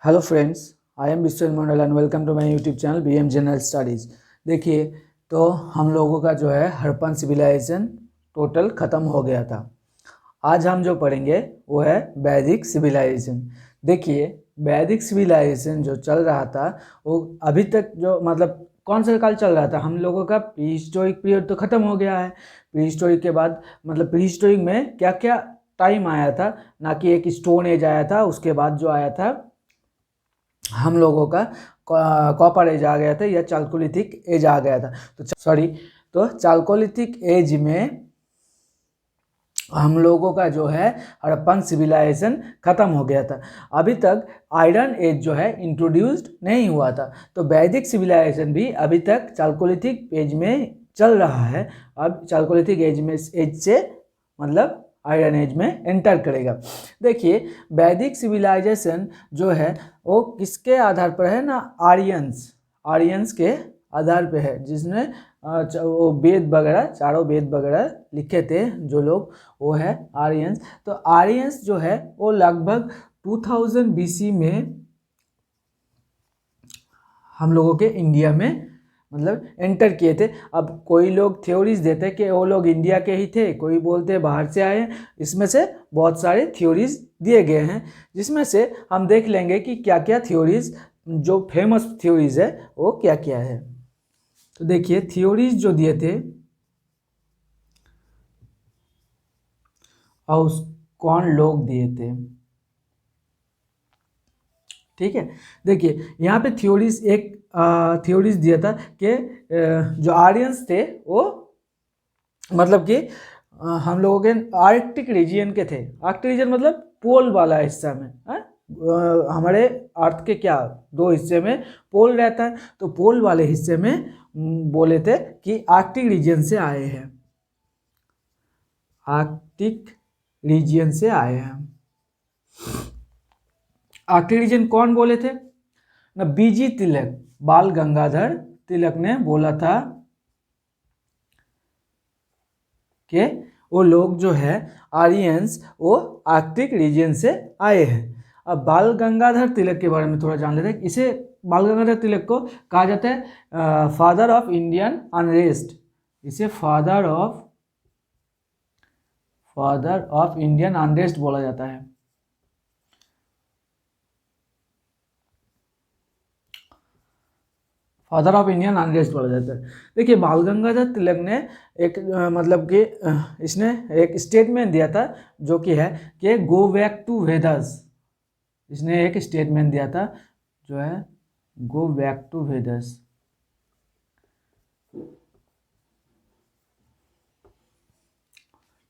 Hello friends, I am Vishwal Mandal and welcome to my YouTube channel BM general studies. देखिए, तो हम लोगों का जो है हड़प्पन सिविलाइजेशन टोटल ख़त्म हो गया था। आज हम जो पढ़ेंगे वो है वैदिक सिविलाइजेशन। देखिए, वैदिक सिविलाइजेशन जो चल रहा था वो अभी तक जो मतलब कौन सा काल चल रहा था, हम लोगों का प्री हिस्टोरिक पीरियड तो ख़त्म हो गया है। प्री हिस्टोरिक के बाद मतलब प्री हिस्टोरिक में क्या क्या टाइम आया था, ना कि एक स्टोन एज आया था, उसके बाद जो आया था हम लोगों का कॉपर एज आ गया था या चालकोलिथिक एज आ गया था। तो चालकोलिथिक एज में हम लोगों का जो है हड़प्पन सिविलाइजेशन ख़त्म हो गया था। अभी तक आयरन एज जो है इंट्रोड्यूस्ड नहीं हुआ था। तो वैदिक सिविलाइजेशन भी अभी तक चालकोलिथिक एज में चल रहा है। अब चालकोलिथिक एज से मतलब आयरन एज में एंटर करेगा। देखिए, वैदिक सिविलाइजेशन जो है वो किसके आधार पर है ना, आर्यंस के आधार पे है, जिसने वो वेद वगैरह, चारों वेद वगैरह लिखे थे जो लोग, वो है आर्यंस। तो आर्यंस जो है वो लगभग 2000 बीसी में हम लोगों के इंडिया में मतलब एंटर किए थे। अब कोई लोग थ्योरीज देते कि वो लोग इंडिया के ही थे, कोई बोलते बाहर से आए हैं। इसमें से बहुत सारे थ्योरीज दिए गए हैं, जिसमें से हम देख लेंगे कि क्या क्या थ्योरीज, जो फेमस थ्योरीज है वो क्या क्या है। तो देखिए, थ्योरीज जो दिए थे और कौन लोग दिए थे, ठीक है। देखिए, यहाँ पे थ्योरीज दिया था कि जो आर्यंस थे वो मतलब कि हम लोगों के आर्कटिक रीजियन के थे। आर्कटिक रीजन मतलब पोल वाला हिस्सा में हमारे अर्थ के क्या दो हिस्से में पोल रहता है, तो पोल वाले हिस्से में बोले थे कि आर्कटिक रीजन से आए हैं, आर्कटिक रीजियन से आए हैं। आर्कटिक रीजन कौन बोले थे ना, बीजी तिलक, बाल गंगाधर तिलक ने बोला था कि वो लोग जो है आर्यंस वो आर्कटिक रीजन से आए हैं। अब बाल गंगाधर तिलक के बारे में थोड़ा जान लेते हैं। इसे बाल गंगाधर तिलक को कहा जाता है फादर ऑफ इंडियन अनरेस्ट। इसे फादर ऑफ इंडियन अनरेस्ट बोला जाता है। फादर ऑफ इंडियन अनरेस्ट बोला जाता है। देखिए, बाल गंगाधर तिलक ने एक मतलब कि इसने एक स्टेटमेंट दिया था जो कि है कि गो बैक टू वेदर्स। इसने एक स्टेटमेंट दिया था जो है गो बैक टू वेदर्स।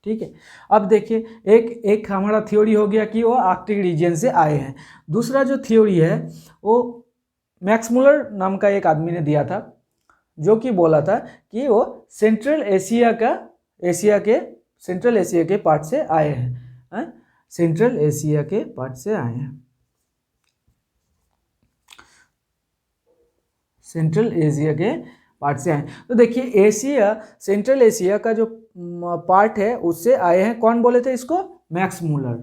ठीक है। अब देखिए, एक हमारा थ्योरी हो गया कि वो आर्कटिक रीजन से आए हैं। दूसरा जो थ्योरी है वो मैक्स मुलर नाम का एक आदमी ने दिया था, जो कि बोला था कि वो सेंट्रल एशिया के पार्ट से आए हैं, सेंट्रल एशिया के पार्ट से आए हैं, सेंट्रल एशिया के पार्ट से आए। तो देखिए, सेंट्रल एशिया का जो पार्ट है उससे आए हैं। कौन बोले थे इसको? मैक्स मुलर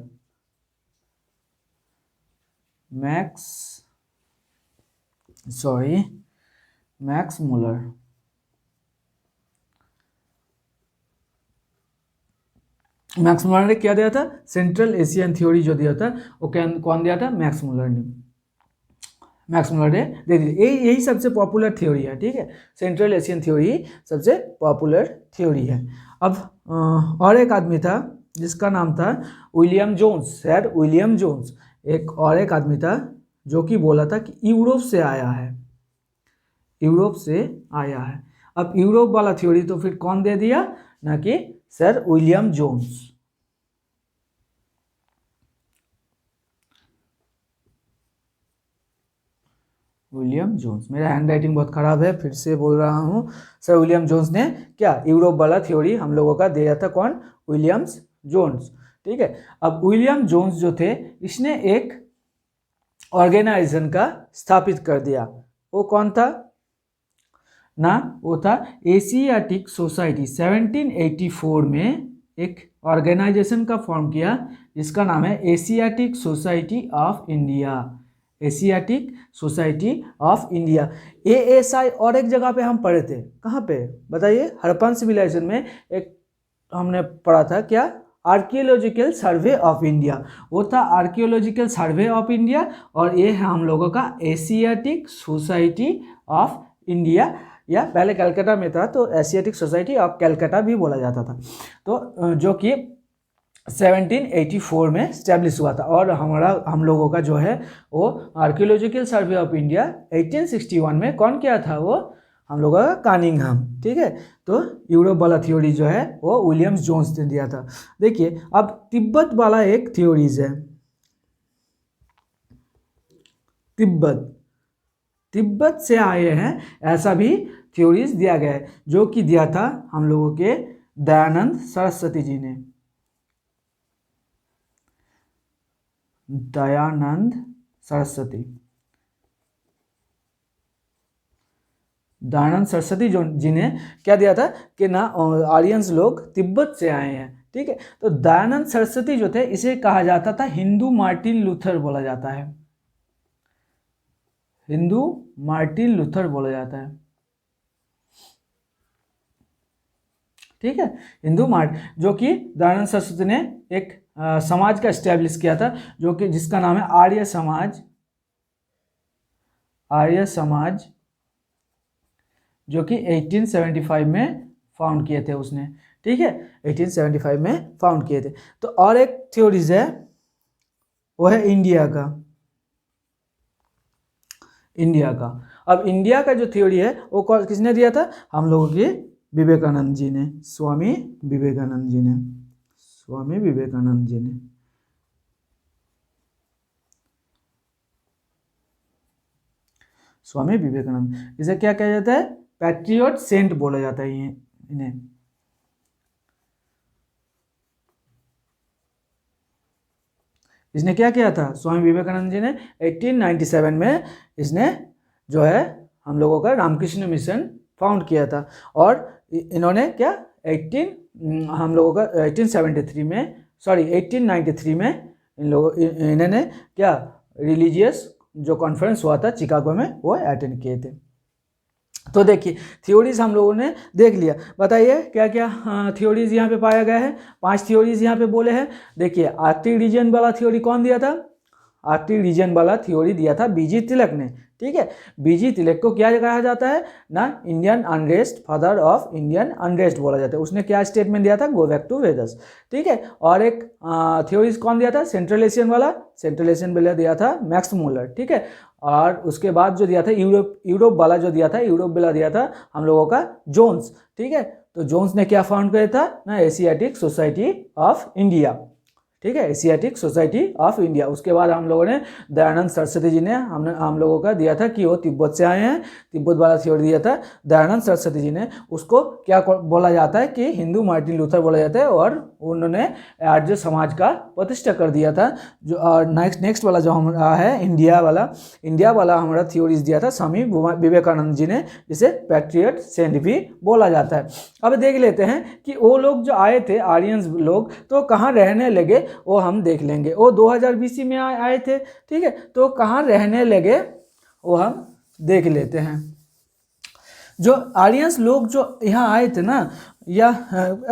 ने क्या दिया था? सेंट्रल एशियन थ्योरी जो दिया था वो कौन दिया था? मैक्स मुलर ने दे दी। यही सबसे पॉपुलर थ्योरी है, ठीक है। सेंट्रल एशियन थ्योरी सबसे पॉपुलर थ्योरी है। अब और एक आदमी था जिसका नाम था William Jones, sir William Jones. एक आदमी था जो कि बोला था कि यूरोप से आया है। अब यूरोप वाला थ्योरी तो फिर कौन दे दिया ना कि sir William Jones. William Jones, मेरा हैंड राइटिंग बहुत ख़राब है, फिर से बोल रहा हूँ। सर विलियम जोन्स ने क्या यूरोप वाला थ्योरी हम लोगों का दिया था। कौन? विलियम्स जोन्स, ठीक है। अब विलियम जोन्स जो थे, इसने एक ऑर्गेनाइजेशन का स्थापित कर दिया। वो कौन था ना? वो था एशियाटिक सोसाइटी। 1784 में एक ऑर्गेनाइजेशन का फॉर्म किया जिसका नाम है Asiatic society of India. Asiatic society of India. ASI और एक जगह पे हम पढ़े थे, कहाँ पे बताइए? हड़प्पन सिविलाइजेशन में एक हमने पढ़ा था क्या? Archaeological survey of India. वो था आर्कियोलॉजिकल सर्वे ऑफ इंडिया, और ये है हम लोगों का एशियाटिक सोसाइटी ऑफ इंडिया, या पहले कलकत्ता में था तो एशियाटिक सोसाइटी ऑफ कलकत्ता भी बोला जाता था। तो जो कि 1784 में स्टैब्लिश हुआ था। और हम लोगों का जो है वो आर्कियोलॉजिकल सर्वे ऑफ इंडिया 1861 में कौन किया था? वो हम लोगों का कानिंघम। ठीक है, तो यूरोप वाला थ्योरी जो है वो विलियम्स जोन्स ने दिया था। देखिए अब तिब्बत वाला एक थ्योरीज है, तिब्बत से आए हैं ऐसा भी थ्योरीज दिया गया है, जो कि दिया था हम लोगों के दयानंद सरस्वती जी ने। दयानंद सरस्वती जी ने क्या दिया था कि ना आर्यंस लोग तिब्बत से आए हैं। ठीक है, तो दयानंद सरस्वती जो थे इसे कहा जाता था हिंदू मार्टिन लूथर बोला जाता है, हिंदू मार्टिन लूथर बोला जाता है। ठीक है, हिंदू मार्ट, जो कि दयानंद सरस्वती ने एक समाज का एस्टेब्लिश किया था, जो कि जिसका नाम है आर्य समाज, आर्य समाज, जो कि 1875 में फाउंड किए थे उसने। ठीक है, 1875 में फाउंड किए थे। तो और एक थ्योरीज है, वो है इंडिया का। अब इंडिया का जो थ्योरी है वो किसने दिया था? हम लोगों के विवेकानंद जी ने, स्वामी विवेकानंद जी ने, स्वामी विवेकानंद जी ने। स्वामी विवेकानंद, इसे क्या कहा जाता है? पैट्रियट सेंट बोला जाता है इन्हें। इसने क्या किया था? स्वामी विवेकानंद जी ने 1897 में इसने जो है हम लोगों का रामकृष्ण मिशन फाउंड किया था। और इन्होंने क्या 1893 में इन्होंने क्या रिलीजियस जो कॉन्फ्रेंस हुआ था चिकागो में वो अटेंड किए थे। तो देखिए थ्योरीज हम लोगों ने देख लिया। बताइए क्या क्या थ्योरीज यहाँ पे पाया गया है? 5 थ्योरीज यहाँ पे बोले हैं। देखिए आर्कटिक रीजन वाला थ्योरी कौन दिया था? आर्कटिक रीजन वाला थ्योरी दिया था बीजी तिलक ने। ठीक है, बीजी तिलक को क्या कहा जाता है ना? Indian unrest, father of Indian unrest बोला जाता है। उसने क्या स्टेटमेंट दिया था? Go back to Vedas. ठीक है, और एक थ्योरीज कौन दिया था? सेंट्रल एशियन वाला, सेंट्रल एशियन वाला दिया था मैक्स मूलर। ठीक है, और उसके बाद जो दिया था यूरोप वाला जो दिया था, यूरोप वाला दिया था हम लोगों का जोन्स। ठीक है, तो जोन्स ने क्या फाउंड किया था ना? Asiatic society of India. ठीक है, एशियाटिक सोसाइटी ऑफ इंडिया। उसके बाद हम लोगों ने दयानंद सरस्वती जी ने हम लोगों का दिया था कि वो तिब्बत से आए हैं, तिब्बत वाला थ्योरी दिया था दयानंद सरस्वती जी ने। उसको क्या बोला जाता है कि हिंदू मार्टिन लूथर बोला जाता है, और उन्होंने आर्य समाज का प्रतिष्ठा कर दिया था। जो और नेक्स्ट वाला जो हमारा है इंडिया वाला हमारा थ्योरीज दिया था स्वामी विवेकानंद जी ने, जिसे पैट्रियट सेंट भी बोला जाता है। अब देख लेते हैं कि वो लोग जो आए थे आर्यंस लोग, तो कहाँ रहने लगे वो हम देख लेंगे। वो 2000 BC में आए थे। ठीक है, तो कहाँ रहने लगे वो हम देख लेते हैं। जो आर्यंस लोग जो यहाँ आए थे ना, या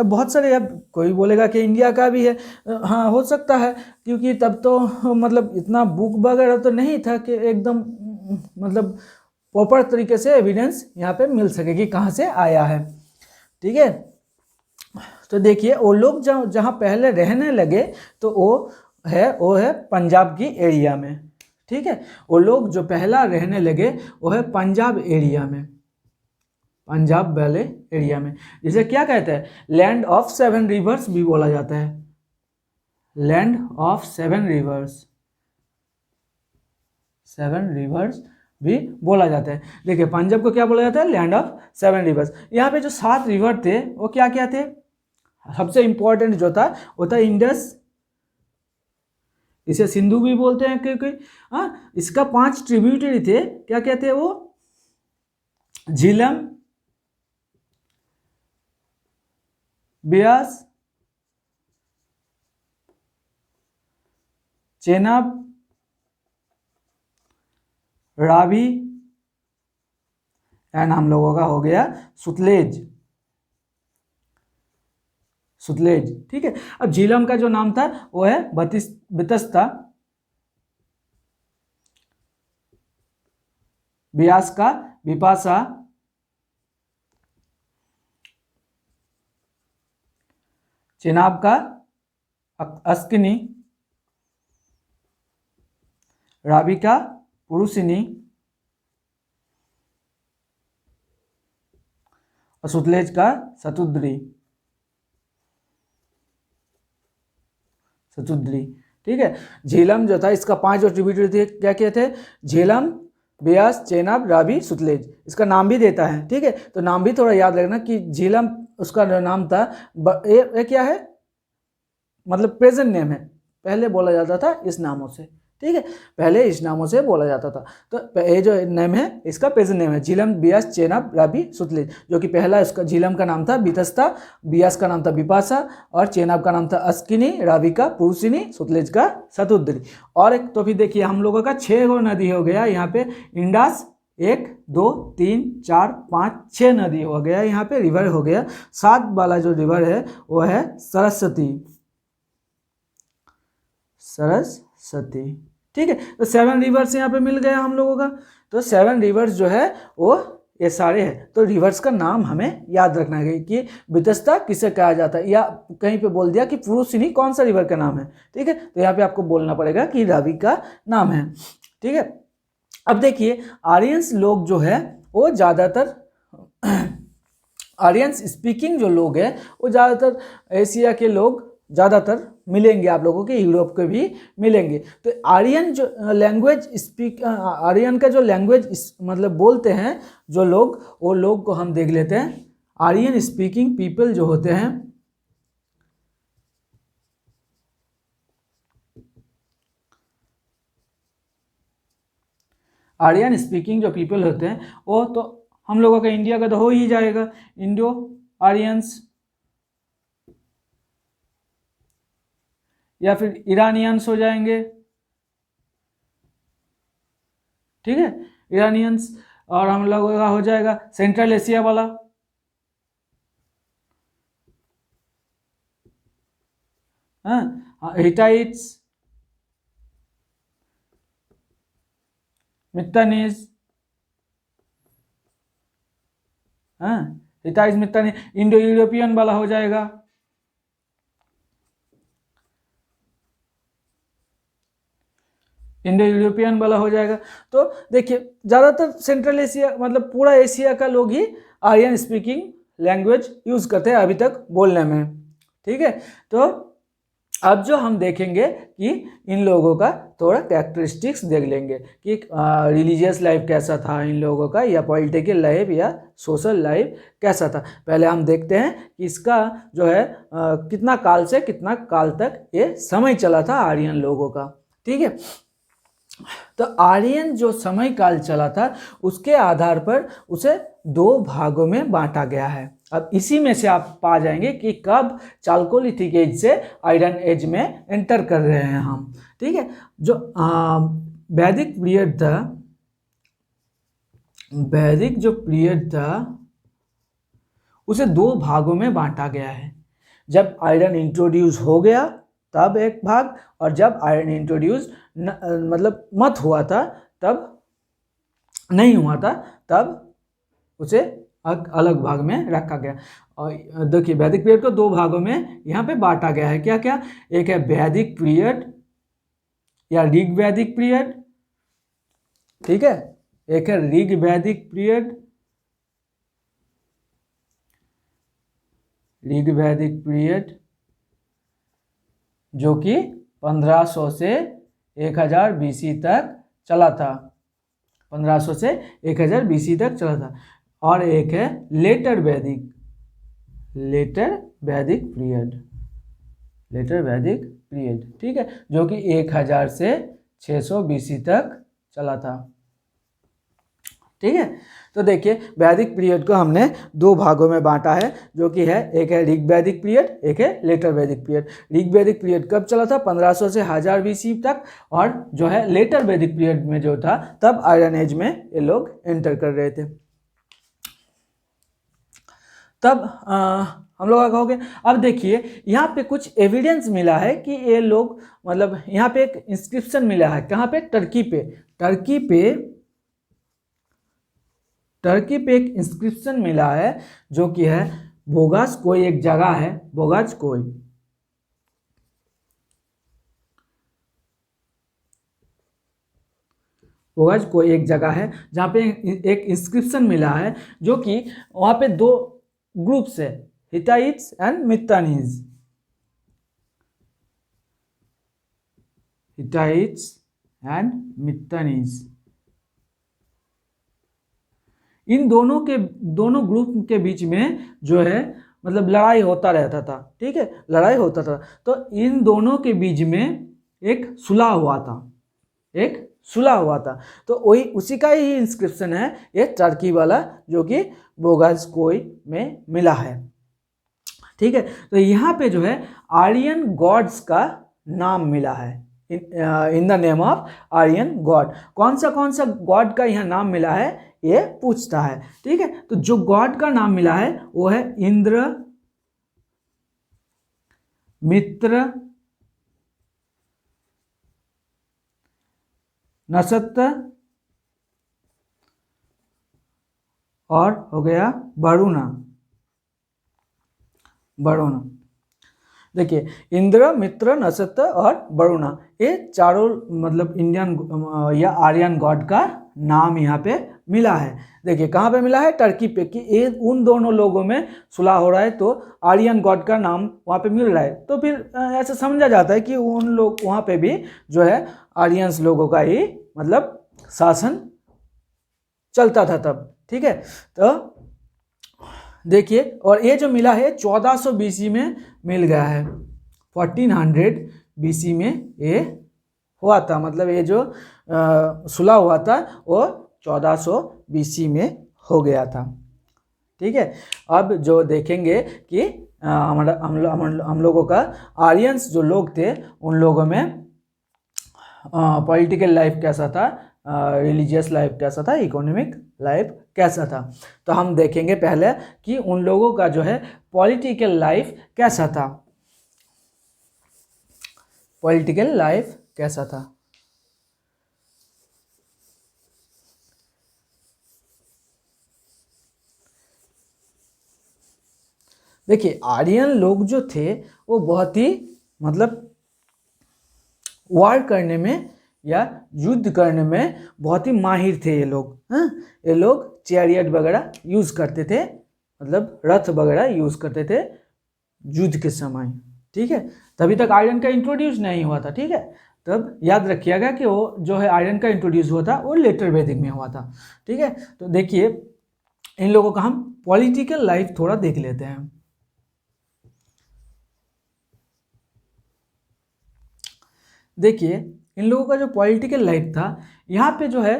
बहुत सारे, अब कोई बोलेगा कि इंडिया का भी है, हाँ हो सकता है, क्योंकि तब तो मतलब इतना बुक वगैरह तो नहीं था कि एकदम मतलब प्रॉपर तरीके से एविडेंस यहाँ पे मिल सके कि कहाँ से आया है। ठीक है, तो देखिए वो लोग जहाँ पहले रहने लगे तो वो है पंजाब की एरिया में। ठीक है, वो लोग जो पहला रहने लगे वो है पंजाब एरिया में, पंजाब वैली एरिया में, जिसे क्या कहते हैं? लैंड ऑफ 7 रिवर्स भी बोला जाता है, लैंड ऑफ 7 रिवर्स, 7 रिवर्स भी बोला जाता है। देखिए पंजाब को क्या बोला जाता है? Land of 7 reverse. यहाँ पे जो 7 रिवर थे वो क्या क्या थे? सबसे इंपॉर्टेंट जो था वो था इंडस, इसे सिंधु भी बोलते हैं क्योंकि इसका 5 ट्रिब्यूटरी थे। क्या क्या थे वो? झीलम, ब्यास, चेनाब, रावी एंड हम लोगों का हो गया सुतलेज, सुतलेज। ठीक है, अब झीलम का जो नाम था वो है बितस्ता, ब्यास का बिपाशा, चेनाब का अस्किनी, रावी का पुरुषिनी और सुतलेज का सतुद्री, सतुद्री। ठीक है, झेलम जो था इसका 5 जो ट्रिब्यूटरी थे क्या क्या थे, झेलम, ब्यास, चेनाब, रावी, सुतलेज। इसका नाम भी देता है। ठीक है, तो नाम भी थोड़ा याद रखना कि झेलम उसका नाम था, ये क्या है, मतलब प्रेजेंट नेम है, पहले बोला जाता था इस नामों से। ठीक है, पहले इस नामों से बोला जाता था। तो ये जो नेम है इसका प्रेजेंट नेम है, झीलम, ब्यास, चेनाब, रावी, सुतलेज। जो कि पहला इसका झीलम का नाम था बितस्ता, ब्यास का नाम था बिपाशा और चेनाब का नाम था अस्किनी, रावी का पुरुषिनी, सुतलेज का सतुद्री। और एक तो फिर देखिए हम लोगों का 6 गो नदी हो गया यहाँ पे, इंडास 1 2 3 4 5 6 नदी हो गया यहाँ पे, रिवर हो गया। 7 वाला जो रिवर है वो है सरस्वती, सरस्वती। ठीक है, तो 7 रिवर्स यहाँ पे मिल गया हम लोगों का। तो 7 रिवर्स जो है वो ये सारे हैं। तो रिवर्स का नाम हमें याद रखना है कि बितस्ता किसे कहा जाता है, या कहीं पे बोल दिया कि पुरुषिनी कौन सा रिवर का नाम है। ठीक है, तो यहाँ पे आपको बोलना पड़ेगा कि रावी का नाम है। ठीक है, अब देखिए आर्यंस लोग जो है वो ज़्यादातर आर्यंस स्पीकिंग जो लोग हैं वो ज़्यादातर एशिया के लोग ज़्यादातर मिलेंगे आप लोगों के, यूरोप के भी मिलेंगे। तो आर्यन जो लैंग्वेज आर्यन का जो लैंग्वेज मतलब बोलते हैं जो लोग, वो लोग को हम देख लेते हैं। आर्यन स्पीकिंग पीपल जो होते हैं, आर्यन स्पीकिंग जो पीपल होते हैं वो तो हम लोगों का इंडिया का तो हो ही जाएगा, इंडो आर्यंस या फिर ईरानियंस हो जाएंगे। ठीक है, ईरानियंस। और हम लोगों का हो जाएगा सेंट्रल एशिया वाला, हाँ, हिटाइट्स, मित्तानीज, हाँ, हिटाइट्स, मित्तानीज। इंडो यूरोपियन वाला हो जाएगा, इंडो यूरोपियन वाला हो जाएगा। तो देखिए ज़्यादातर सेंट्रल एशिया मतलब पूरा एशिया का लोग ही आर्यन स्पीकिंग लैंग्वेज यूज़ करते हैं अभी तक बोलने में। ठीक है, तो अब जो हम देखेंगे कि इन लोगों का थोड़ा कैरेक्टरिस्टिक्स देख लेंगे कि रिलीजियस लाइफ कैसा था इन लोगों का, या पॉलिटिकल लाइफ या सोशल लाइफ कैसा था। पहले हम देखते हैं कि इसका जो है कितना काल से कितना काल तक ये समय चला था आर्यन लोगों का। ठीक है, तो आर्यन जो समय काल चला था उसके आधार पर उसे 2 भागों में बांटा गया है। अब इसी में से आप पा जाएंगे कि कब चालकोलिथिक एज से आयरन एज में एंटर कर रहे हैं हम। ठीक है, जो वैदिक पीरियड था, वैदिक जो पीरियड था उसे 2 भागों में बांटा गया है। जब आयरन इंट्रोड्यूस हो गया तब एक भाग, और जब आयरन इंट्रोड्यूस मतलब मत हुआ था तब नहीं हुआ था तब उसे अलग भाग में रखा गया। और देखिए वैदिक पीरियड को 2 भागों में यहाँ पे बांटा गया है। क्या क्या, एक है वैदिक पीरियड या ऋग वैदिक पीरियड, ठीक है, एक है ऋग वैदिक पीरियड, ऋग वैदिक पीरियड जो कि 1500 से 1000 BC तक चला था, 1500 से 1000 BC तक चला था। और एक है लेटर वैदिक पीरियड, लेटर वैदिक पीरियड, ठीक है, जो कि 1000 से 600 BC तक चला था। ठीक है। तो देखिए वैदिक पीरियड को हमने दो भागों में बांटा है, जो कि है एक है ऋग वैदिक पीरियड, एक है लेटर वैदिक पीरियड। ऋग वैदिक पीरियड कब चला था? 1500 से 1000 BC तक, और जो है लेटर वैदिक पीरियड में जो था तब आयरन एज में ये लोग एंटर कर रहे थे। तब हम लोग कहोगे, अब देखिए यहाँ पे कुछ एविडेंस मिला है कि ये लोग, मतलब यहाँ पे एक इंस्क्रिप्शन मिला है, कहाँ पे? टर्की पे। टर्की पे एक इंस्क्रिप्शन मिला है, जो कि है बोगासकोय, एक जगह है बोगासकोय। बोगासकोय एक जगह है जहाँ पे एक इंस्क्रिप्शन मिला है, जो कि वहाँ पे दो ग्रुप्स है, हिटाइट्स एंड मित्तानीज। हिटाइट्स एंड मित्तानीज, इन दोनों ग्रुप के बीच में जो है मतलब लड़ाई होता रहता था, ठीक है, लड़ाई होता था। तो इन दोनों के बीच में एक सुलह हुआ था, तो वही उसी का ही इंस्क्रिप्शन है ये टर्की वाला, जो कि बोगासकोय में मिला है, ठीक है। तो यहाँ पे जो है आर्यन गॉड्स का नाम मिला है, in the name of Aryan god. कौन सा गॉड का यहाँ नाम मिला है ये पूछता है, ठीक है। तो जो गॉड का नाम मिला है वो है इंद्र, मित्र, नक्षत्र और हो गया वरुणा। देखिए इंद्र, मित्र, नक्षत्र और वरुणा, ये चारों मतलब इंडियन या आर्यन गॉड का नाम यहाँ पे मिला है। देखिए कहाँ पे मिला है? टर्की पे, कि ये उन दोनों लोगों में सुलह हो रहा है, तो आर्यन गॉड का नाम वहाँ पे मिल रहा है। तो फिर ऐसा समझा जाता है कि उन लोग वहाँ पे भी जो है आर्यंस लोगों का ही मतलब शासन चलता था तब, ठीक है। तो देखिए, और ये जो मिला है 1400 BC में मिल गया है, 1400 BC में ये हुआ था, मतलब ये जो सुलह हुआ था वो 1400 BC में हो गया था, ठीक है। अब जो देखेंगे कि हम लोगों का आर्यंस जो लोग थे उन लोगों में पॉलिटिकल लाइफ कैसा था, रिलीजियस लाइफ कैसा था, इकोनॉमिक लाइफ कैसा था। तो हम देखेंगे पहले कि उन लोगों का जो है पॉलिटिकल लाइफ कैसा था। पॉलिटिकल लाइफ कैसा था? देखिए आर्यन लोग जो थे वो बहुत ही मतलब वार करने में या युद्ध करने में बहुत ही माहिर थे ये लोग। हाँ, ये लोग चैरियट वगैरह यूज करते थे, मतलब रथ वगैरह यूज करते थे युद्ध के समय, ठीक है। तभी तक आयरन का इंट्रोड्यूस नहीं हुआ था, ठीक है। तब याद रखिएगा कि वो जो है आयरन का इंट्रोड्यूस हुआ था वो लेटर वैदिक में हुआ था, ठीक है। तो देखिए इन लोगों का हम पॉलिटिकल लाइफ थोड़ा देख लेते हैं। देखिए इन लोगों का जो पॉलिटिकल लाइफ था, यहाँ पे जो है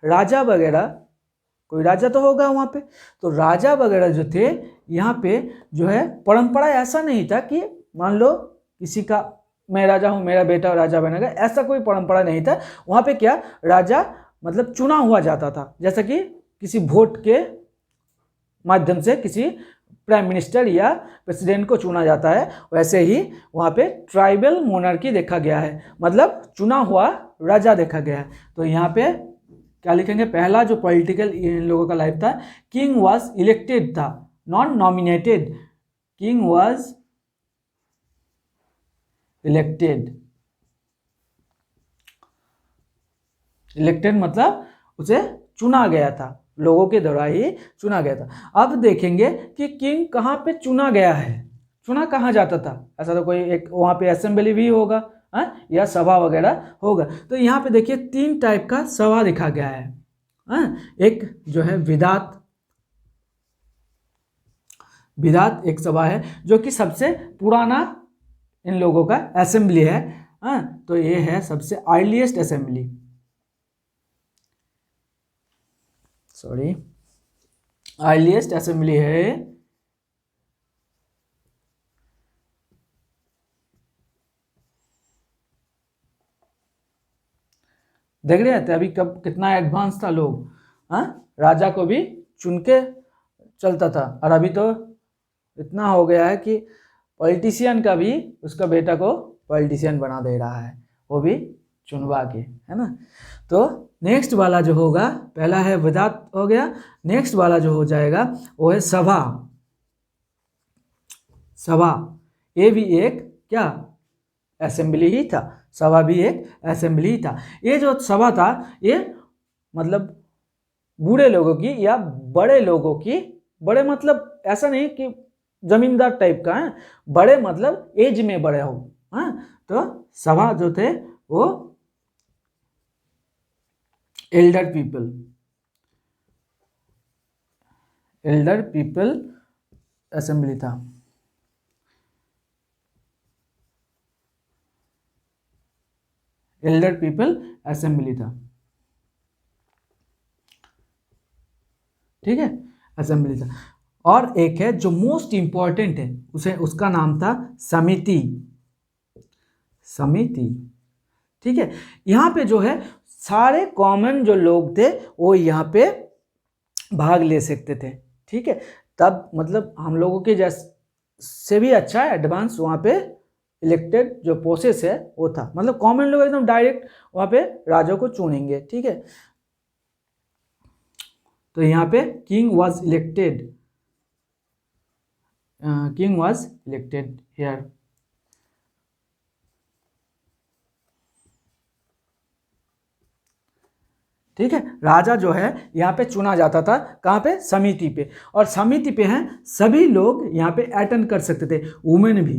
राजा वगैरह, कोई राजा तो होगा वहाँ पे, तो राजा वगैरह जो थे यहाँ पे जो है परंपरा ऐसा नहीं था कि मान लो किसी का मैं राजा हूँ मेरा बेटा राजा बनेगा, ऐसा कोई परंपरा नहीं था। वहाँ पे क्या राजा मतलब चुना हुआ जाता था, जैसा कि किसी वोट के माध्यम से किसी प्राइम मिनिस्टर या प्रेसिडेंट को चुना जाता है, वैसे ही वहाँ पे ट्राइबल मोनार्की देखा गया है, मतलब चुना हुआ राजा देखा गया है। तो यहाँ पे क्या लिखेंगे? पहला जो पॉलिटिकल इन लोगों का लाइफ था, किंग वाज इलेक्टेड था, non nominated. King was elected, elected मतलब उसे चुना गया था, लोगों के द्वारा ही चुना गया था। अब देखेंगे कि किंग कहाँ पे चुना गया है, चुना कहाँ जाता था? ऐसा तो कोई एक वहाँ पे असेंबली भी होगा या सभा वगैरह होगा। तो यहाँ पे देखिए 3 टाइप का सभा दिखा गया है। एक जो है विधात एक सभा है, जो कि सबसे पुराना इन लोगों का असेंबली है। तो ये है सबसे earliest assembly, sorry, earliest assembly है देख रहे थे अभी कब कितना एडवांस था लोग, हाँ, राजा को भी चुन के चलता था, और अभी तो इतना हो गया है कि पॉलिटिशियन का भी उसका बेटा को पॉलिटिशियन बना दे रहा है, वो भी चुनवा के, है ना। तो नेक्स्ट वाला जो होगा, पहला है विदात हो गया, नेक्स्ट वाला जो हो जाएगा वो है सभा। सभा ये भी एक क्या असेंबली ही था, सभा भी एक असेंबली ही था। ये जो सभा था ये मतलब बूढ़े लोगों की या बड़े लोगों की, बड़े मतलब ऐसा नहीं कि जमींदार टाइप का है, बड़े मतलब एज में बड़े हो, हाँ। तो सभा जो थे वो एल्डर पीपल असेंबली था। एल्डर पीपल असेंबली था, ठीक है, असेंबली था। और एक है जो मोस्ट इंपॉर्टेंट है, उसे उसका नाम था समिति। समिति, ठीक है। यहाँ पे जो है सारे कॉमन जो लोग थे वो यहाँ पे भाग ले सकते थे, ठीक है। तब मतलब हम लोगों के जैसे भी अच्छा एडवांस वहाँ पे इलेक्टेड जो प्रोसेस है वो था, मतलब कॉमन लोग एकदम डायरेक्ट वहाँ पे राजा को चुनेंगे, ठीक है। तो यहाँ पे king was elected, king was elected here. ठीक है, राजा जो है यहाँ पे चुना जाता था, कहाँ पे, समिति पे। और समिति पे हैं सभी लोग यहाँ पे अटेंड कर सकते थे, वुमेन भी।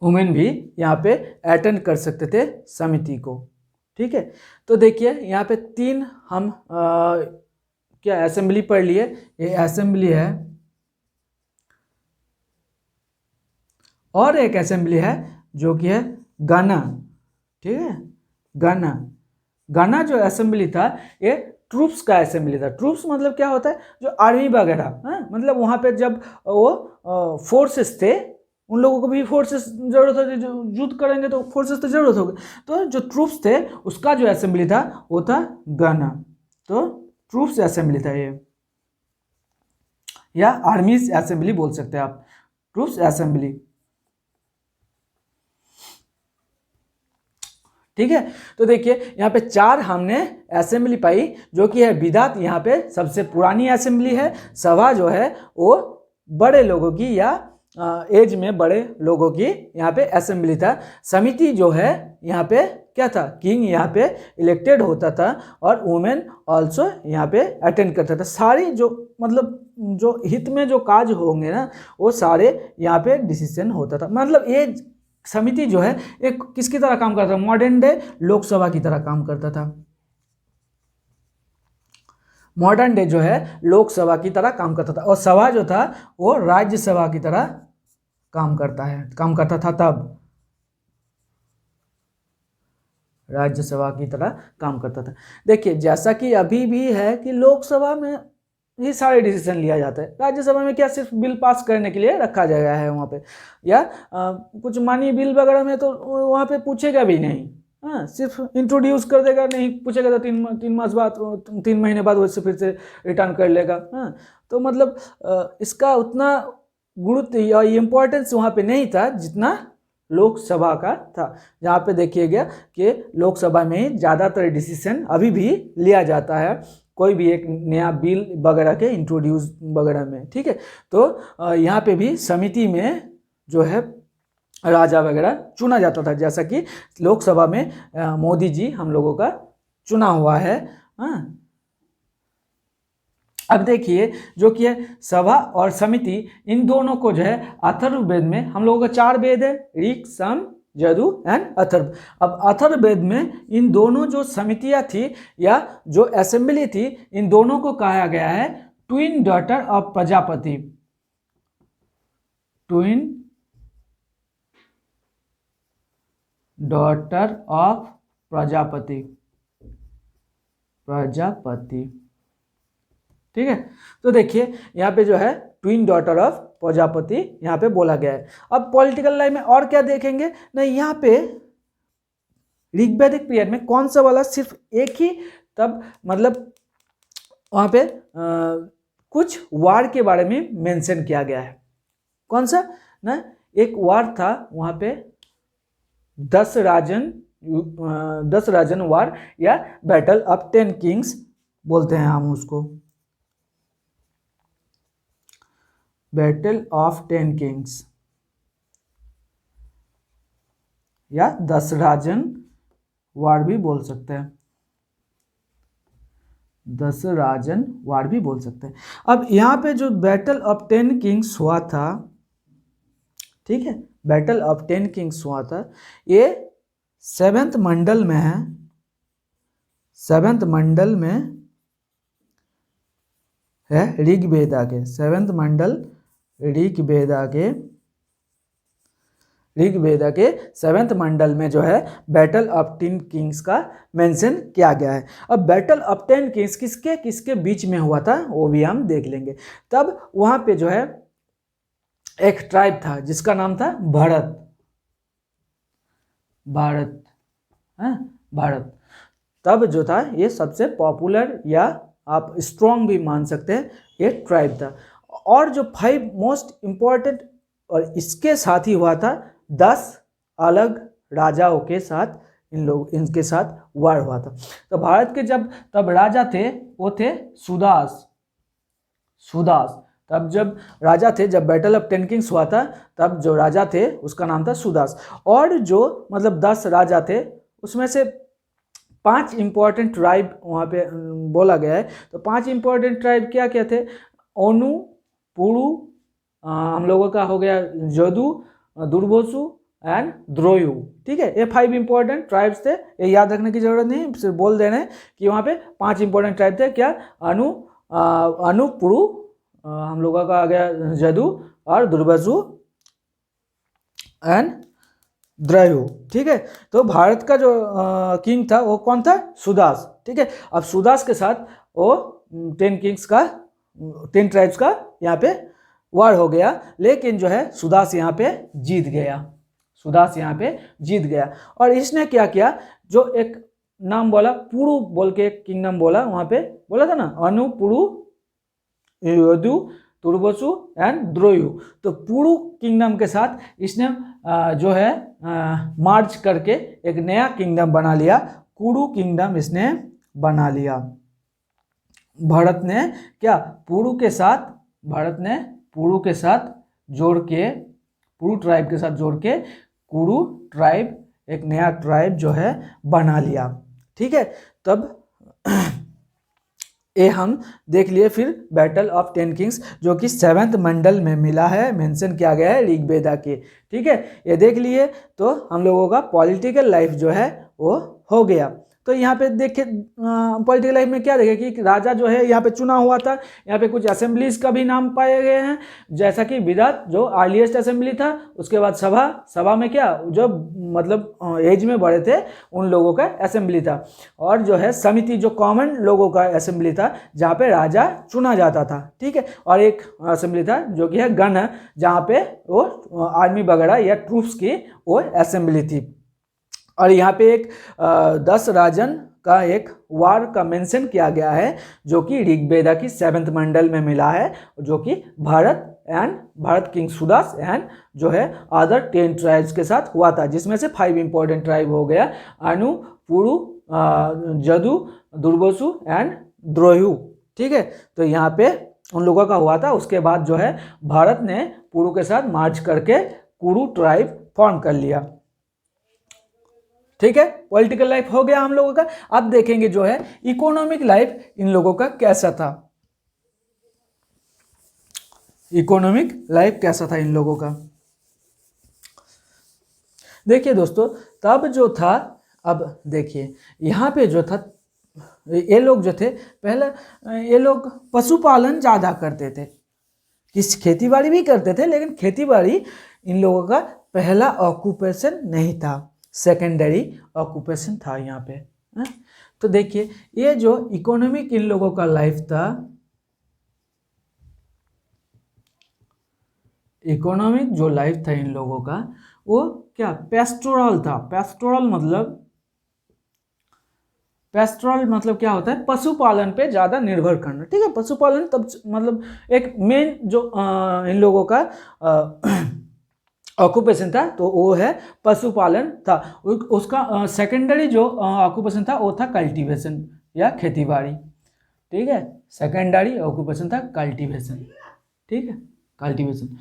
वुमेन भी यहाँ पे अटेंड कर सकते थे समिति को, ठीक है। तो देखिए यहाँ पे तीन हम क्या असेंबली पढ़ लिए। ये असेंबली है, और एक असेंबली है जो कि है गना, ठीक है। गना, गना जो असेंबली था ये ट्रूप्स का असेंबली था। ट्रूप्स मतलब क्या होता है, जो आर्मी वगैरह, मतलब वहाँ पे जब वो फोर्सेस थे, उन लोगों को भी फोर्सेस जरूरत होती, जो युद्ध करेंगे तो फोर्सेस तो जरूरत होगी। तो जो ट्रूप्स थे उसका जो असेंबली था वो था गना। तो ट्रूप्स असेंबली था ये, या आर्मी असेंबली बोल सकते हैं आप, ट्रूप्स असेंबली, ठीक है। तो देखिए यहाँ पे चार हमने असेंबली पाई, जो कि है विदात यहाँ पे सबसे पुरानी असेंबली है। सभा जो है वो बड़े लोगों की या एज में बड़े लोगों की यहाँ पे असेंबली था। समिति जो है यहाँ पे क्या था, किंग यहाँ पे इलेक्टेड होता था, और वुमेन ऑल्सो यहाँ पे अटेंड करता था। सारी जो मतलब जो हित में जो काज होंगे ना, वो सारे यहाँ पे डिसीजन होता था। मतलब ये समिति जो है एक किसकी तरह काम करता था, मॉडर्न डे लोकसभा की तरह काम करता था। मॉडर्न डे जो है लोकसभा की तरह काम करता था, और सभा जो था वो राज्यसभा की तरह काम करता था तब राज्यसभा की तरह काम करता था। देखिए जैसा कि अभी भी है कि लोकसभा में ये सारे डिसीजन लिया जाता है, राज्यसभा में क्या सिर्फ बिल पास करने के लिए रखा गया है वहाँ पे, या कुछ मानी बिल वगैरह में तो वहाँ पे पूछेगा भी नहीं, हाँ, सिर्फ इंट्रोड्यूस कर देगा, नहीं पूछेगा तो तीन मास बाद, 3 महीने बाद वैसे फिर से रिटर्न कर लेगा, हाँ। तो मतलब इसका उतना गुरुत्व या इम्पोर्टेंस वहाँ पे नहीं था जितना लोकसभा का था, जहाँ पे देखिएगा कि लोकसभा में ही ज़्यादातर डिसीजन अभी भी लिया जाता है, कोई भी एक नया बिल वगैरह के इंट्रोड्यूस वगैरह में, ठीक है। तो यहाँ पे भी समिति में जो है राजा वगैरह चुना जाता था, जैसा कि लोकसभा में मोदी जी हम लोगों का चुना हुआ है, हाँ। अब देखिए जो कि है सभा और समिति, इन दोनों को जो है अथर्ववेद में हम लोगों का 4 वेद है, ऋक, साम, यजुर एंड अथर्व। अब अथर्ववेद में इन दोनों जो समितियां थी या जो असेंबली थी, इन दोनों को कहा गया है twin daughter of Prajapati, twin daughter of Prajapati, Prajapati. ठीक है, तो देखिए यहाँ पे जो है ट्विन डॉटर ऑफ प्रजापति यहाँ पे बोला गया है। अब पॉलिटिकल लाइफ में और क्या देखेंगे, नहीं यहाँ पे ऋग्वैदिक पीरियड में कौन सा वाला सिर्फ एक ही, तब मतलब वहाँ पे कुछ वार के बारे में मेंशन किया गया है। कौन सा ना, एक वार था वहाँ पे दस राजन वार या बैटल ऑफ 10 किंग्स बोलते हैं हम उसको, बैटल ऑफ 10 किंग्स या 10 राजन वार भी बोल सकते हैं, 10 राजन वार भी बोल सकते हैं। अब यहाँ पे जो बैटल ऑफ 10 किंग्स हुआ था, ठीक है, बैटल ऑफ 10 किंग्स हुआ था, ये 7th मंडल में है, 7th मंडल में है ऋग्वेदा के, 7th मंडल ऋग्वेदा के 7th मंडल में जो है बैटल ऑफ 10 किंग्स का मेंशन किया गया है। अब बैटल ऑफ 10 किंग्स किसके किसके बीच में हुआ था वो भी हम देख लेंगे। तब वहां पे जो है एक ट्राइब था जिसका नाम था भारत, भारत। तब जो था ये सबसे पॉपुलर या आप स्ट्रॉन्ग भी मान सकते हैं ये ट्राइब था। और जो 5 मोस्ट इम्पॉर्टेंट, और इसके साथ ही हुआ था 10 अलग राजाओं के साथ इनके साथ वार हुआ था। तो भारत के जब तब राजा थे वो थे सुदास। तब जब राजा थे, जब बैटल ऑफ 10 किंग्स हुआ था तब जो राजा थे उसका नाम था सुदास। और जो मतलब 10 राजा थे उसमें से 5 इंपॉर्टेंट ट्राइब वहाँ पे बोला गया है। तो 5 इंपॉर्टेंट ट्राइब क्या क्या थे, ओनु, पुरु, हम लोगों का हो गया जदु, दुर्वसु एंड द्रोयु। ठीक है, ये 5 इंपॉर्टेंट ट्राइब्स थे, ये याद रखने की जरूरत नहीं, सिर्फ बोल दे रहे हैं कि वहाँ पे 5 इंपॉर्टेंट ट्राइब थे। क्या, अनु, पुरु, हम लोगों का आ गया जदु और दुर्वसु एंड द्रोयु। ठीक है, तो भारत का जो किंग था वो कौन था, सुदास। ठीक है, अब सुदास के साथ वो 10 किंग्स का 10 ट्राइब्स का यहाँ पे वार हो गया, लेकिन जो है सुदास यहाँ पे जीत गया। और इसने क्या किया, जो एक नाम बोला पुरु बोल के एक किंगडम बोला, वहाँ पे बोला था ना अनु, पुरु, यदु, तुर्बसु एंड द्रोयु। तो पुरु किंगडम के साथ इसने जो है मार्च करके एक नया किंगडम बना लिया, कुरु किंगडम इसने बना लिया। भारत ने क्या, पुरु के साथ जोड़ के, पुरु ट्राइब के साथ जोड़ के कुरु ट्राइब एक नया ट्राइब जो है बना लिया। ठीक है, तब ये हम देख लिए। फिर बैटल ऑफ 10 किंग्स जो कि 7th मंडल में मिला है, मेंशन किया गया है ऋग्वेदा के। ठीक है, ये देख लिए, तो हम लोगों का पॉलिटिकल लाइफ जो है वो हो गया। तो यहाँ पे देखिए पॉलिटिकल लाइफ में क्या देखे कि राजा जो है यहाँ पे चुना हुआ था, यहाँ पे कुछ असेंबलीज का भी नाम पाए गए हैं, जैसा कि विराट जो अर्लीस्ट असेंबली था, उसके बाद सभा में क्या जो मतलब एज में बड़े थे उन लोगों का असेंबली था, और जो है समिति जो कॉमन लोगों का असेंबली था जहाँ पे राजा चुना जाता था। ठीक है, और एक असेंबली था जो कि है गण, जहाँ पे वो आर्मी वगैरह या ट्रूप्स की वो असेंबली थी। और यहाँ पे एक 10 राजन का एक वार का मेंशन किया गया है जो कि ऋग्वेदा की 7th मंडल में मिला है, जो कि भारत किंग सुदास एंड जो है अदर 10 ट्राइब्स के साथ हुआ था, जिसमें से 5 इंपॉर्टेंट ट्राइब हो गया, अनु, पुरु, जदु, दुर्वसु एंड द्रोयु। ठीक है, तो यहाँ पे उन लोगों का हुआ था। उसके बाद जो है भारत ने पुरु के साथ मार्च करके कुरु ट्राइब फॉर्म कर लिया। ठीक है, पॉलिटिकल लाइफ हो गया हम लोगों का। अब देखेंगे जो है इकोनॉमिक लाइफ इन लोगों का कैसा था। इकोनॉमिक लाइफ कैसा था इन लोगों का, देखिए दोस्तों, तब जो था, अब देखिए यहाँ पे जो था, ये लोग जो थे पहले ये लोग पशुपालन ज़्यादा करते थे, किस खेतीबाड़ी भी करते थे, लेकिन खेतीबाड़ी इन लोगों का पहला ऑक्यूपेशन नहीं था। सेकेंडरी ऑक्यूपेशन था यहाँ पे। तो देखिए ये जो इकोनॉमिक इन लोगों का लाइफ था, इकोनॉमिक जो लाइफ था इन लोगों का वो क्या पेस्टोरल था। पेस्टोरल मतलब क्या होता है, पशुपालन पे ज़्यादा निर्भर करना। ठीक है, पशुपालन तब मतलब एक मेन जो इन लोगों का ऑक्यूपेशन था, तो वो है पशुपालन था। उसका सेकेंडरी जो ऑक्यूपेशन था वो था कल्टीवेशन या खेतीबाड़ी। ठीक है, सेकेंडरी ऑक्यूपेशन था कल्टीवेशन। ठीक है, कल्टीवेशन।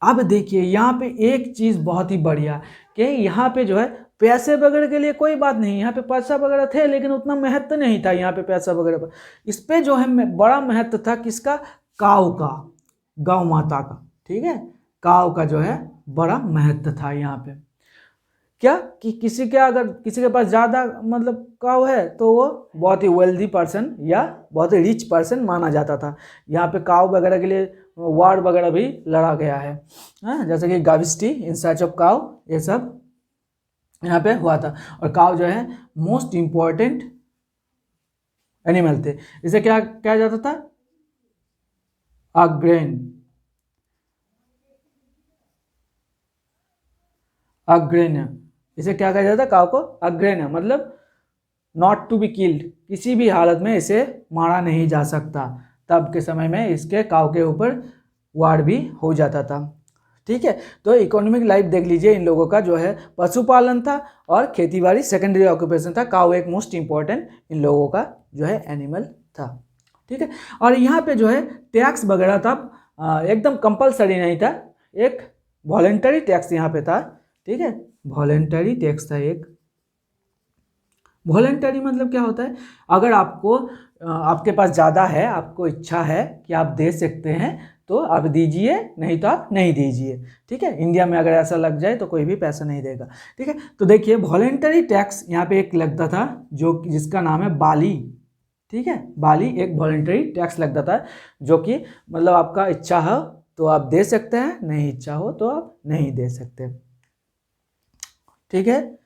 अब देखिए यहाँ पे एक चीज़ बहुत ही बढ़िया कि यहाँ पे जो है पैसे वगैरह के लिए कोई बात नहीं, यहाँ पे पैसा वगैरह थे लेकिन उतना महत्व नहीं था यहाँ पे पैसा वगैरह पर। इस पे जो है बड़ा महत्व था किसका, काऊ का, गौ माता का। ठीक है, काऊ का जो है बड़ा महत्व था यहाँ पे। क्या कि किसी के पास ज़्यादा मतलब काऊ है तो वो बहुत ही वेल्दी पर्सन या बहुत ही रिच पर्सन माना जाता था। यहाँ पे काऊ वगैरह के लिए वार वगैरह भी लड़ा गया है, जैसे कि गाविस्टी इन सर्च ऑफ काऊ, ये सब यहाँ पे हुआ था। और काऊ जो है मोस्ट इम्पॉर्टेंट एनिमल थे। इसे क्या कहा जाता था, अग्रेन, अग्रेन। इसे क्या कहा जाता है, काऊ को अग्रेन, मतलब नॉट टू बी किल्ड, किसी भी हालत में इसे मारा नहीं जा सकता। तब के समय में इसके काऊ के ऊपर वार भी हो जाता था। ठीक है, तो इकोनॉमिक लाइफ देख लीजिए इन लोगों का जो है पशुपालन था और खेतीबाड़ी सेकेंडरी ऑक्यूपेशन था। काऊ एक मोस्ट इंपॉर्टेंट इन लोगों का जो है एनिमल था। ठीक है, और यहाँ पे जो है टैक्स वगैरह था एकदम कंपलसरी नहीं था, एक वॉलेंटरी टैक्स यहाँ पे था। ठीक है, वॉलेंटरी टैक्स था एक। वॉलेंटरी मतलब क्या होता है, अगर आपको आपके पास ज़्यादा है, आपको इच्छा है कि आप दे सकते हैं तो आप दीजिए, नहीं तो आप नहीं दीजिए। ठीक है, इंडिया में अगर ऐसा लग जाए तो कोई भी पैसा नहीं देगा। ठीक है, तो देखिए वॉलेंटरी टैक्स यहाँ पे एक लगता था जो जिसका नाम है बाली। ठीक है, बाली एक वॉलेंटरी टैक्स लगता था जो कि मतलब आपका इच्छा हो तो आप दे सकते हैं, नहीं इच्छा हो तो आप नहीं दे सकते। ठीक है,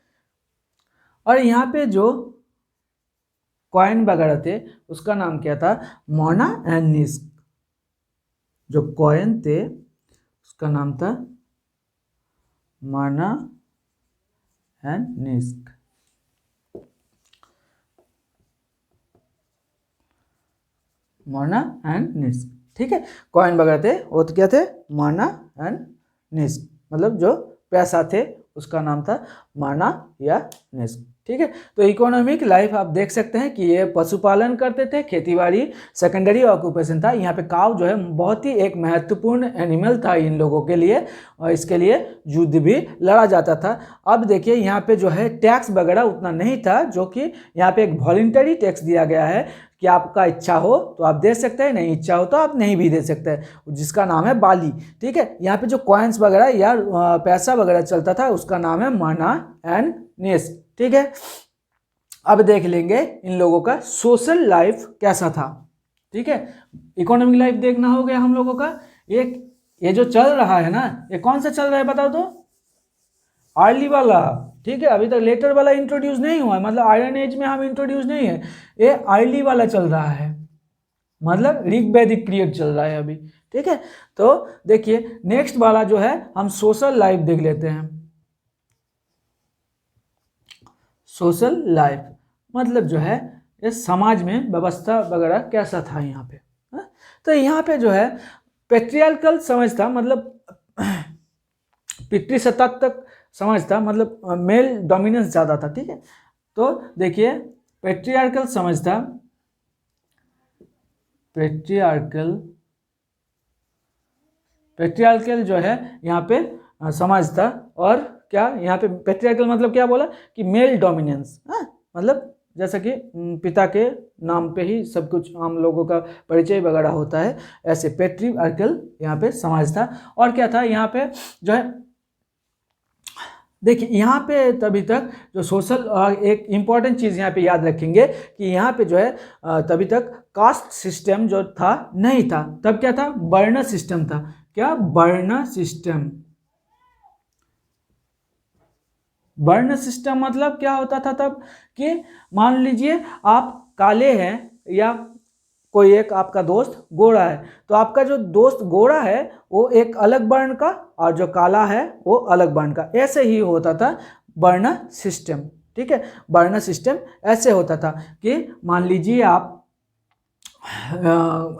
और यहाँ पे जो कॉइन वगैरह थे उसका नाम क्या था, मोना एंड निस्क। जो कॉइन थे उसका नाम था मोना एंड निस्क। मोना एंड निस्क। ठीक है, कॉइन वगैरह थे वो तो क्या थे, मोना एंड निस्क, मतलब जो पैसा थे उसका नाम था मोना या निस्क। ठीक है, तो इकोनॉमिक लाइफ आप देख सकते हैं कि ये पशुपालन करते थे, खेतीबाड़ी सेकेंडरी ऑक्यूपेशन था। यहाँ पे काऊ जो है बहुत ही एक महत्वपूर्ण एनिमल था इन लोगों के लिए, और इसके लिए युद्ध भी लड़ा जाता था। अब देखिए यहाँ पे जो है टैक्स वगैरह उतना नहीं था, जो कि यहाँ पे एक वॉलंटरी टैक्स दिया गया है कि आपका इच्छा हो तो आप दे सकते हैं, नहीं इच्छा हो तो आप नहीं भी दे सकते हैं, जिसका नाम है बाली। ठीक है, यहाँ पे जो कॉइन्स वगैरह या पैसा वगैरह चलता था उसका नाम है मोना एंड निस्क। ठीक है, अब देख लेंगे इन लोगों का सोशल लाइफ कैसा था। ठीक है, इकोनॉमिक लाइफ देखना हो गया हम लोगों का। एक ये जो चल रहा है ना, ये कौन सा चल रहा है बताओ तो, अर्ली वाला। ठीक है, अभी तक लेटर वाला इंट्रोड्यूस नहीं हुआ है, मतलब आयरन एज में हम इंट्रोड्यूस नहीं है, ये अर्ली वाला चल रहा है, मतलब ऋग वैदिक पीरियड चल रहा है अभी। ठीक है, तो देखिए नेक्स्ट वाला जो है हम सोशल लाइफ देख लेते हैं। सोशल लाइफ मतलब जो है ये समाज में व्यवस्था वगैरह कैसा था यहाँ पे। तो यहाँ पे जो है पैट्रियार्कल समझ था, मतलब पितृसत्ता तक समझ था, मतलब मेल डोमिनेंस ज़्यादा था। ठीक है, तो देखिए पैट्रियार्कल समझ था, पैट्रियार्कल जो है यहाँ पे समझ था। और क्या यहाँ पे पैट्रियार्कल मतलब क्या बोला कि मेल डोमिनेंस, मतलब जैसा कि पिता के नाम पे ही सब कुछ हम लोगों का परिचय वगैरह होता है, ऐसे पैट्रियार्कल यहाँ पे समाज था। और क्या था यहाँ पे जो है, देखिए यहाँ पे तभी तक जो सोशल, एक इम्पॉर्टेंट चीज़ यहाँ पे याद रखेंगे कि यहाँ पे जो है तभी तक कास्ट सिस्टम जो था नहीं था। तब क्या था, वर्ण सिस्टम था। क्या, वर्ण सिस्टम। वर्ण सिस्टम मतलब क्या होता था तब कि मान लीजिए आप काले हैं या कोई एक आपका दोस्त गोरा है, तो आपका जो दोस्त गोरा है वो एक अलग वर्ण का और जो काला है वो अलग वर्ण का, ऐसे ही होता था वर्ण सिस्टम। ठीक है, वर्ण सिस्टम ऐसे होता था कि मान लीजिए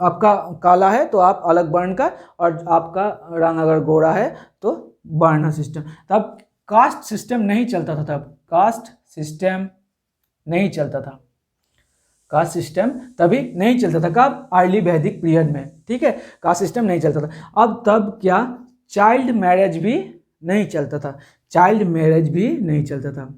आपका काला है तो आप अलग वर्ण का, और आपका रंग अगर गोरा है तो वर्ण सिस्टम। तब कास्ट सिस्टम नहीं चलता था, तब कास्ट सिस्टम नहीं चलता था, कास्ट सिस्टम तभी नहीं चलता था। कब? अर्ली वैदिक पीरियड में। ठीक है, कास्ट सिस्टम नहीं चलता था। अब तब क्या, चाइल्ड मैरिज भी नहीं चलता था, चाइल्ड मैरिज भी नहीं चलता था।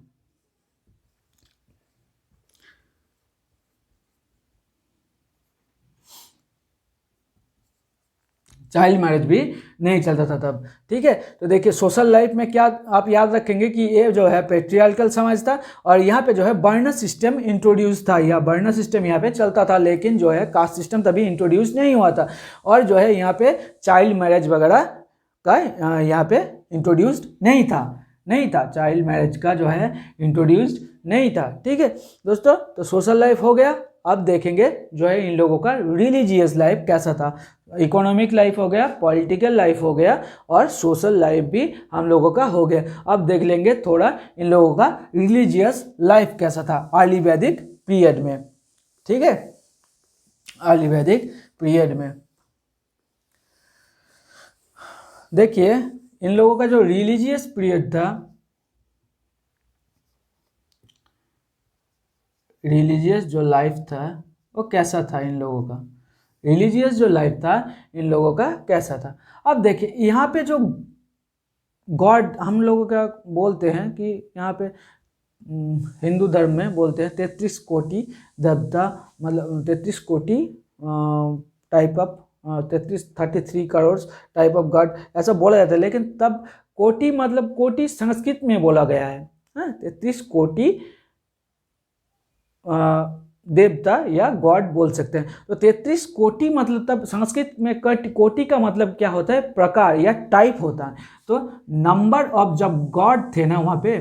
चाइल्ड मैरिज भी नहीं चलता था तब। ठीक है, तो देखिए सोशल लाइफ में क्या आप याद रखेंगे कि ये जो है पेट्रियार्कल समाज था, और यहाँ पे जो है वर्ण सिस्टम इंट्रोड्यूस था, या वर्ण सिस्टम यहाँ पे चलता था, लेकिन जो है कास्ट सिस्टम तभी इंट्रोड्यूस नहीं हुआ था। और जो है यहाँ पे चाइल्ड मैरिज वगैरह का यहाँ पे इंट्रोड्यूस्ड नहीं था, चाइल्ड मैरिज का जो है इंट्रोड्यूस्ड नहीं था। ठीक है दोस्तों, तो सोशल लाइफ हो गया। अब देखेंगे जो है इन लोगों का रिलीजियस लाइफ कैसा था। इकोनॉमिक लाइफ हो गया, पॉलिटिकल लाइफ हो गया, और सोशल लाइफ भी हम लोगों का हो गया। अब देख लेंगे थोड़ा इन लोगों का रिलीजियस लाइफ कैसा था अर्ली वैदिक पीरियड में। ठीक है, अर्ली वैदिक पीरियड में देखिए इन लोगों का जो रिलीजियस पीरियड था, रिलीजियस जो लाइफ था वो कैसा था इन लोगों का, रिलीजियस जो लाइफ था इन लोगों का कैसा था। अब देखिए यहाँ पे जो गॉड हम लोगों का बोलते हैं कि यहाँ पे हिंदू धर्म में बोलते हैं 33 कोटि देवता, मतलब 33 कोटि type of 33 crore type of God ऐसा बोला जाता है। लेकिन तब कोटि मतलब कोटि संस्कृत में बोला गया है, 33 कोटि देवता या गॉड बोल सकते हैं। तो 33 कोटि मतलब तब संस्कृत में कोटि का मतलब क्या होता है, प्रकार या टाइप होता है। तो नंबर ऑफ जब गॉड थे ना, वहाँ पे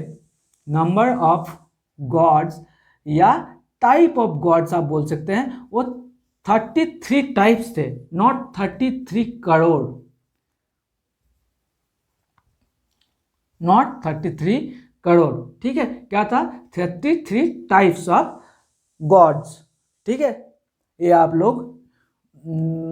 नंबर ऑफ गॉड्स या टाइप ऑफ गॉड्स आप बोल सकते हैं, वो 33 टाइप्स थे, नॉट 33 करोड़, नॉट 33 करोड़। ठीक है, क्या था, 33 टाइप्स ऑफ गॉड्स। ठीक है, ये आप लोग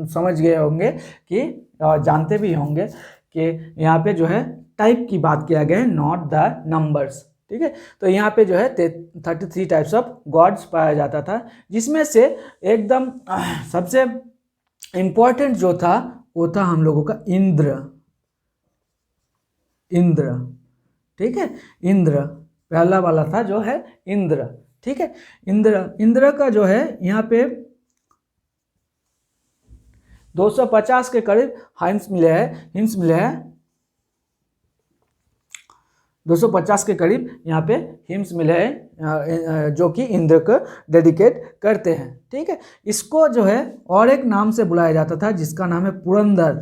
समझ गए होंगे कि जानते भी होंगे कि यहाँ पे जो है टाइप की बात किया गया है, नॉट द नंबर्स। ठीक है, तो यहाँ पे जो है 33 टाइप्स ऑफ गॉड्स पाया जाता था, जिसमें से एकदम सबसे इम्पोर्टेंट जो था वो था हम लोगों का इंद्र। ठीक है, इंद्र पहला वाला था जो है इंद्र। ठीक है, इंद्र का जो है यहाँ पे 250 के करीब हिम्स मिले हैं 250 के करीब यहाँ पे हिम्स मिले हैं जो कि इंद्र को डेडिकेट करते हैं। ठीक है, इसको जो है और एक नाम से बुलाया जाता था जिसका नाम है पुरंदर।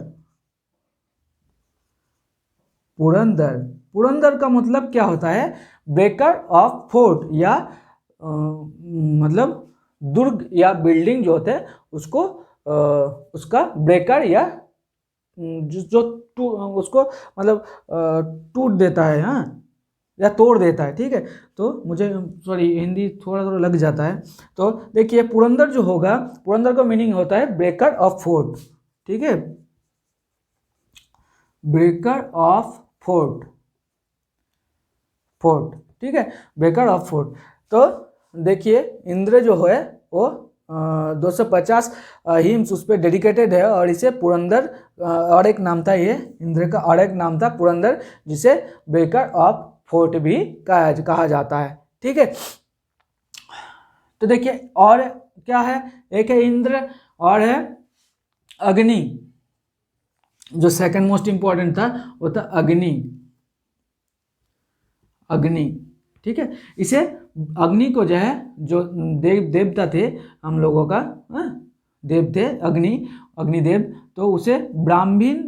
पुरंदर का मतलब क्या होता है, ब्रेकर ऑफ फोर्ट, या मतलब दुर्ग या बिल्डिंग जो होते हैं उसको उसका ब्रेकर या जो उसको मतलब टूट देता है, या तोड़ देता है। ठीक है, तो मुझे सॉरी हिंदी थोड़ा थोड़ा लग जाता है। तो देखिए पुरंदर जो होगा, पुरंदर का मीनिंग होता है ब्रेकर ऑफ फोर्ट। ठीक है, ब्रेकर ऑफ फोर्ट। ठीक है, ब्रेकर ऑफ फोर्ट। तो देखिए इंद्र जो है वो 250 हिम्स उस पर डेडिकेटेड है, और इसे पुरंदर और एक नाम था, ये इंद्र का और एक नाम था पुरंदर, जिसे ब्रेकर ऑफ फोर्ट भी कहा जाता है। ठीक है, तो देखिए और क्या है, एक है इंद्र और है अग्नि। जो सेकंड मोस्ट इंपॉर्टेंट था वो था अग्नि। ठीक है, इसे अग्नि को जो है जो देवता थे हम लोगों का, देव थे अग्निदेव, तो उसे ब्राह्मण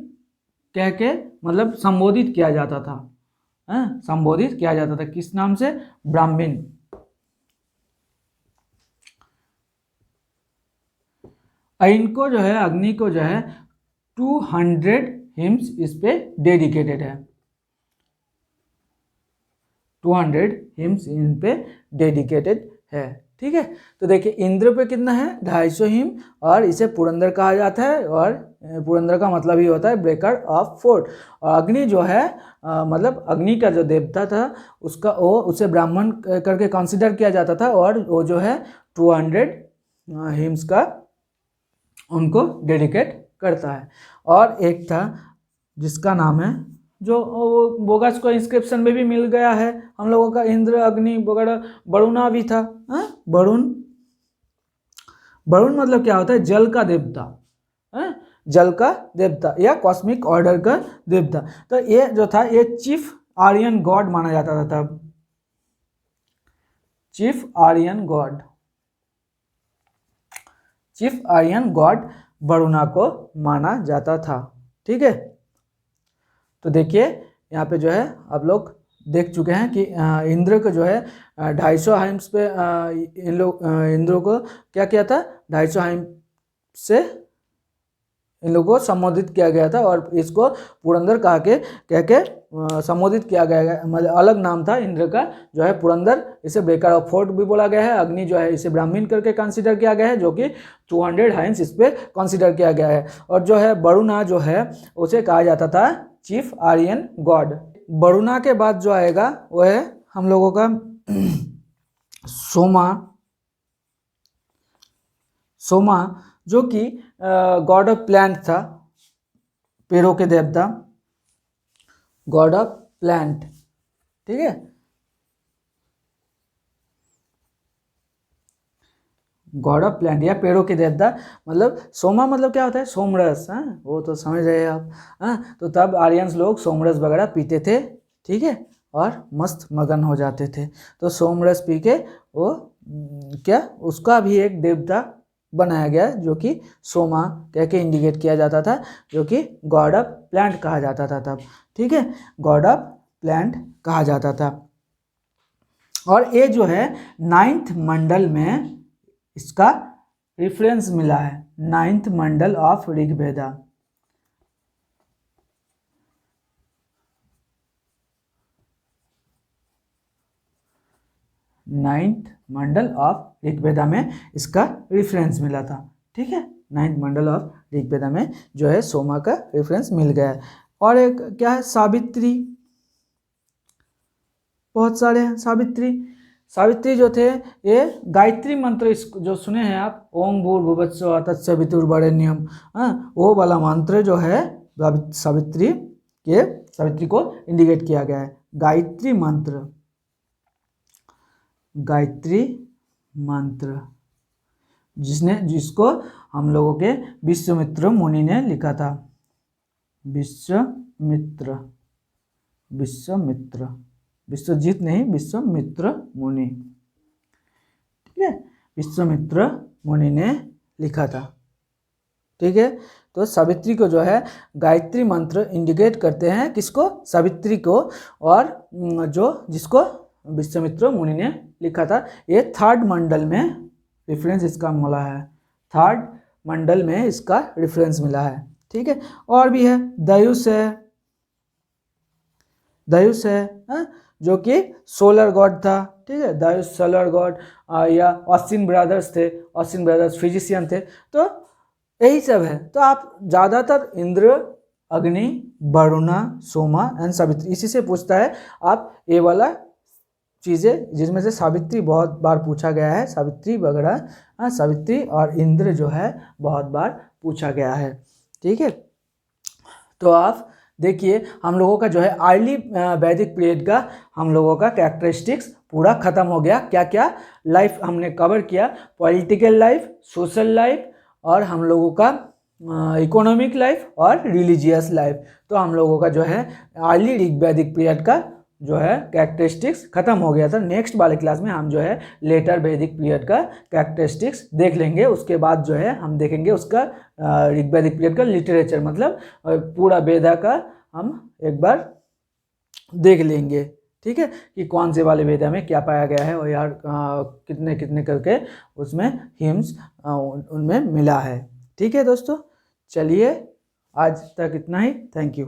कह के मतलब संबोधित किया जाता था। संबोधित किया जाता था। किस नाम से? ब्राह्मण। इनको जो है, अग्नि को जो है 200 हिम्स इस पे डेडिकेटेड है। 200 हिम्स इन पे डेडिकेटेड है। ठीक है, तो देखिए इंद्र पे कितना है? 250 हिम, और इसे पुरंदर कहा जाता है, और पुरंदर का मतलब ही होता है ब्रेकर ऑफ फोर्ट। और अग्नि जो है मतलब अग्नि का जो देवता था उसका उसे ब्राह्मण करके कंसिडर किया जाता था, और वो जो है 200 हिम्स का उनको डेडिकेट करता है। और एक था जिसका नाम है, जो बोगस को इंस्क्रिप्शन में भी मिल गया है हम लोगों का, इंद्र, अग्नि वगैरह, वरुणा भी था। वरुण, वरुण मतलब क्या होता है? जल का देवता, जल का देवता या कॉस्मिक ऑर्डर का देवता। तो ये जो था ये चीफ आर्यन गॉड माना जाता था तब, chief Aryan god, chief Aryan god Varuna को माना जाता था। ठीक है, तो देखिए यहाँ पे जो है आप लोग देख चुके हैं कि इंद्र को जो है 250 हाइम्स पे इन लोग इंद्र को क्या किया था? 250 हाइम से इन लोगों को संबोधित किया गया था, और इसको पुरंदर कह के संबोधित किया गया, मतलब अलग नाम था इंद्र का जो है पुरंदर। इसे ब्रेकर ऑफ फोर्ट भी बोला गया है। अग्नि जो है इसे ब्राह्मण करके कंसिडर किया गया है, जो कि 200 हाइम्स इस पे कंसिडर किया गया है। और जो है वरुणा जो है उसे कहा जाता था चीफ आर्यन गॉड। वरुणा के बाद जो आएगा वो है हम लोगों का सोमा। सोमा जो कि गॉड ऑफ प्लांट था, पेड़ों के देवता, गॉड ऑफ प्लांट। ठीक है, गॉड ऑफ प्लांट या पेड़ों के देवता। मतलब सोमा मतलब क्या होता है? सोमरस। वो तो समझ रहे आप। तो तब आर्यंस लोग सोमरस वगैरह पीते थे। ठीक है, और मस्त मगन हो जाते थे। तो सोमरस पी के वो क्या, उसका भी एक देवता बनाया गया जो कि सोमा कह के इंडिकेट किया जाता था, जो कि गॉड ऑफ प्लांट कहा जाता था तब। ठीक है, गॉड ऑफ प्लांट कहा जाता था। और ये जो है 9th मंडल में इसका रेफरेंस मिला है, 9th Mandal of Rigveda. 9th Mandal of Rigveda में इसका रेफरेंस मिला था। ठीक है, 9th मंडल ऑफ ऋग्वेदा में जो है सोमा का रेफरेंस मिल गया है। और एक क्या है? सावित्री। बहुत सारे हैं सावित्री। सावित्री जो थे ये गायत्री मंत्र जो सुने हैं आप, ओम भूर्भुवस्सुः तत्सवितुर्वरेण्यम, वो वाला मंत्र जो है सावित्री को इंडिकेट किया गया है। गायत्री मंत्र, गायत्री मंत्र जिसको हम लोगों के विश्वामित्र मुनि ने लिखा था। विश्वामित्र, विश्वजीत नहीं, विश्वामित्र मुनि। ठीक है, विश्वामित्र मुनि ने लिखा था। ठीक है, तो सावित्री को जो है गायत्री मंत्र इंडिकेट करते हैं, किसको? सावित्री को। और जिसको विश्वामित्र मुनि ने लिखा था। ये 3rd मंडल में रेफरेंस इसका मिला है, 3rd मंडल में इसका रेफरेंस मिला है। ठीक है, और भी है दयुस है, दयुस है जो कि सोलर गॉड था। ठीक है, दयुस सोलर गॉड। या ऑस्टिन ब्रदर्स थे, ऑस्टिन ब्रदर्स फिजिशियन थे। तो यही सब है। तो आप ज़्यादातर इंद्र, अग्नि, वरुणा, सोमा एंड सावित्री इसी से पूछता है। आप ये वाला चीज़ें जिसमें से सावित्री बहुत बार पूछा गया है, सावित्री वगैरह, सावित्री और इंद्र जो है बहुत बार पूछा गया है। ठीक है, तो आप देखिए हम लोगों का जो है अर्ली वैदिक पीरियड का हम लोगों का कैरेक्टरिस्टिक्स पूरा ख़त्म हो गया। क्या क्या लाइफ हमने कवर किया? पॉलिटिकल लाइफ, सोशल लाइफ, और हम लोगों का इकोनॉमिक लाइफ और रिलीजियस लाइफ। तो हम लोगों का जो है अर्ली वैदिक पीरियड का जो है कैरेक्टरिस्टिक्स खत्म हो गया था। नेक्स्ट वाले क्लास में हम जो है लेटर वैदिक पीरियड का कैरेक्टरिस्टिक्स देख लेंगे। उसके बाद जो है हम देखेंगे उसका वैदिक पीरियड का लिटरेचर, मतलब पूरा वेदा का हम एक बार देख लेंगे, ठीक है, कि कौन से वाले वेदा में क्या पाया गया है और यार कितने कितने करके उसमें हिम्स उनमें मिला है। ठीक है दोस्तों, चलिए आज तक इतना ही। Thank you.